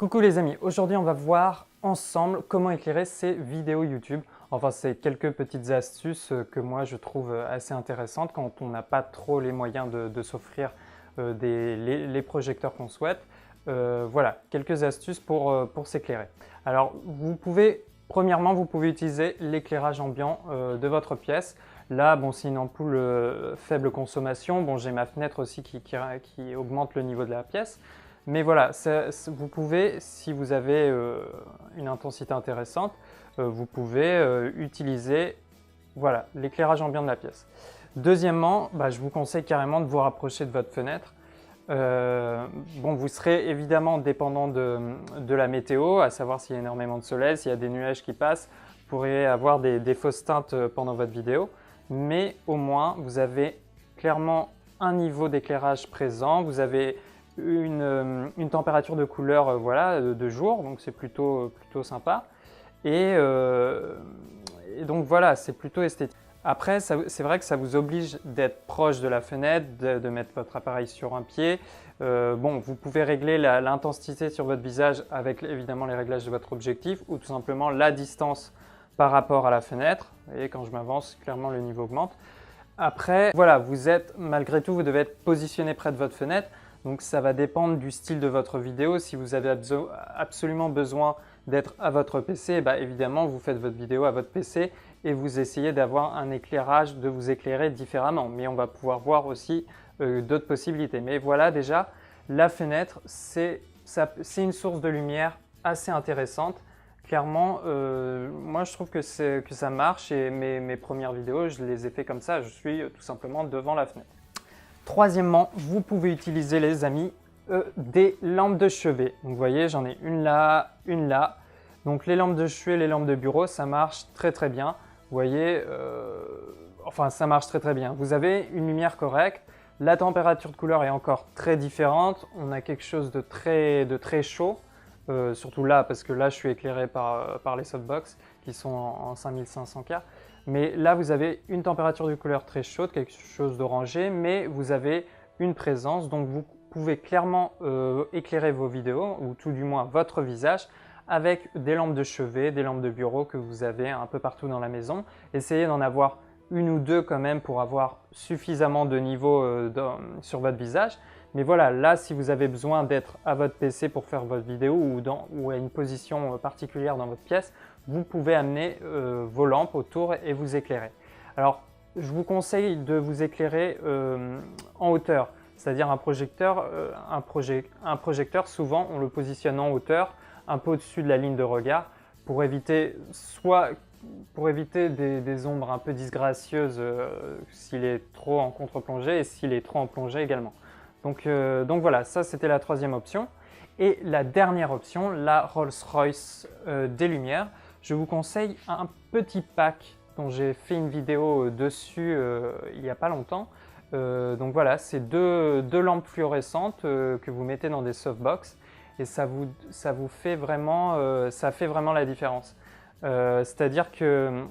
Coucou les amis, aujourd'hui on va voir ensemble comment éclairer ces vidéos YouTube. Enfin, c'est quelques petites astuces que moi je trouve assez intéressantes quand on n'a pas trop les moyens de s'offrir les projecteurs qu'on souhaite. Voilà, quelques astuces pour s'éclairer. Alors, premièrement, vous pouvez utiliser l'éclairage ambiant de votre pièce. Là, bon, c'est une ampoule faible consommation. Bon, j'ai ma fenêtre aussi qui augmente le niveau de la pièce. Mais voilà, vous pouvez, si vous avez une intensité intéressante, vous pouvez utiliser voilà, l'éclairage ambiant de la pièce. Deuxièmement, je vous conseille carrément de vous rapprocher de votre fenêtre. Bon, vous serez évidemment dépendant de la météo, à savoir s'il y a énormément de soleil, s'il y a des nuages qui passent, vous pourrez avoir des fausses teintes pendant votre vidéo, mais au moins vous avez clairement un niveau d'éclairage présent, vous avez une température de couleur voilà, de jour, donc c'est plutôt sympa. Et donc voilà, c'est plutôt esthétique. Après, c'est vrai que ça vous oblige d'être proche de la fenêtre, de mettre votre appareil sur un pied. Bon, vous pouvez régler l'intensité sur votre visage avec évidemment les réglages de votre objectif ou tout simplement la distance par rapport à la fenêtre. Et quand je m'avance, clairement le niveau augmente. Après, voilà, malgré tout, vous devez être positionné près de votre fenêtre. Donc ça va dépendre du style de votre vidéo. Si vous avez absolument besoin d'être à votre PC, évidemment vous faites votre vidéo à votre PC et vous essayez d'avoir un éclairage, de vous éclairer différemment. Mais on va pouvoir voir aussi d'autres possibilités. Mais voilà, déjà, la fenêtre, c'est une source de lumière assez intéressante. Clairement, moi je trouve que ça marche et mes premières vidéos, je les ai fait comme ça. Je suis tout simplement devant la fenêtre. Troisièmement, vous pouvez utiliser, les amis, des lampes de chevet. Donc, vous voyez, j'en ai une là, une là. Donc, les lampes de chevet, les lampes de bureau, ça marche très bien. Vous voyez, enfin, ça marche très bien. Vous avez une lumière correcte. La température de couleur est encore très différente. On a quelque chose de très chaud. Surtout là, parce que là, je suis éclairé par les softbox qui sont en 5500K. Mais là, vous avez une température de couleur très chaude, quelque chose d'orangé, mais vous avez une présence. Donc, vous pouvez clairement éclairer vos vidéos, ou tout du moins votre visage, avec des lampes de chevet, des lampes de bureau que vous avez un peu partout dans la maison. Essayez d'en avoir une ou deux quand même pour avoir suffisamment de niveau sur votre visage. Mais voilà, là, si vous avez besoin d'être à votre PC pour faire votre vidéo ou à une position particulière dans votre pièce, vous pouvez amener vos lampes autour et vous éclairer. Alors, je vous conseille de vous éclairer en hauteur, c'est-à-dire un projecteur, souvent, on le positionne en hauteur, un peu au-dessus de la ligne de regard, pour éviter des ombres un peu disgracieuses s'il est trop en contre-plongée et s'il est trop en plongée également. Donc voilà, ça c'était la troisième option. Et la dernière option, la Rolls-Royce des lumières. Je vous conseille un petit pack dont j'ai fait une vidéo dessus il n'y a pas longtemps. Donc voilà, c'est deux lampes fluorescentes que vous mettez dans des softbox et ça fait vraiment la différence. C'est-à-dire que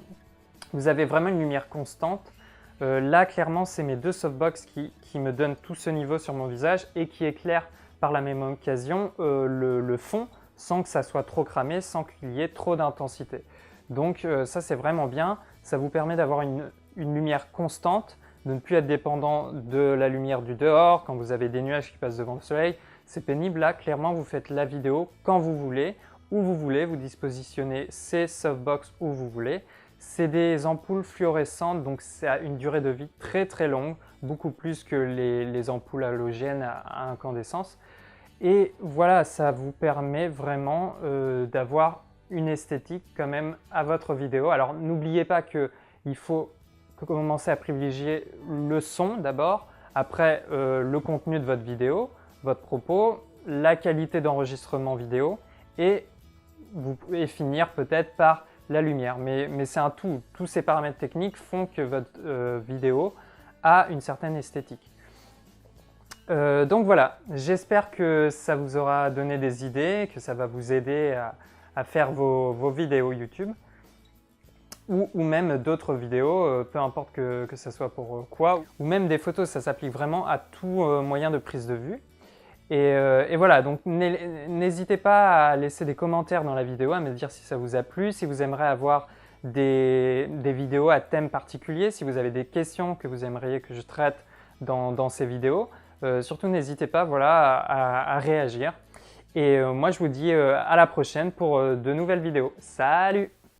vous avez vraiment une lumière constante. Là, clairement, c'est mes deux softbox qui me donnent tout ce niveau sur mon visage et qui éclairent par la même occasion le fond sans que ça soit trop cramé, sans qu'il y ait trop d'intensité. Donc ça, c'est vraiment bien. Ça vous permet d'avoir une lumière constante, de ne plus être dépendant de la lumière du dehors. Quand vous avez des nuages qui passent devant le soleil, c'est pénible. Là, clairement, vous faites la vidéo quand vous voulez, où vous voulez. Vous dispositionnez ces softbox où vous voulez. C'est des ampoules fluorescentes, donc ça a une durée de vie très longue, beaucoup plus que les ampoules halogènes à incandescence. Et voilà, ça vous permet vraiment d'avoir une esthétique quand même à votre vidéo. Alors n'oubliez pas qu'il faut commencer à privilégier le son d'abord, après le contenu de votre vidéo, votre propos, la qualité d'enregistrement vidéo et vous pouvez finir peut-être par la lumière. Mais c'est un tout. Tous ces paramètres techniques font que votre vidéo a une certaine esthétique. Donc voilà, j'espère que ça vous aura donné des idées, que ça va vous aider à faire vos vidéos YouTube ou même d'autres vidéos, peu importe que ce soit pour quoi, ou même des photos, ça s'applique vraiment à tout moyen de prise de vue. Et voilà, donc n'hésitez pas à laisser des commentaires dans la vidéo, à me dire si ça vous a plu, si vous aimeriez avoir des vidéos à thème particulier, si vous avez des questions que vous aimeriez que je traite dans ces vidéos. Surtout n'hésitez pas voilà, à réagir. Et moi je vous dis à la prochaine pour de nouvelles vidéos. Salut!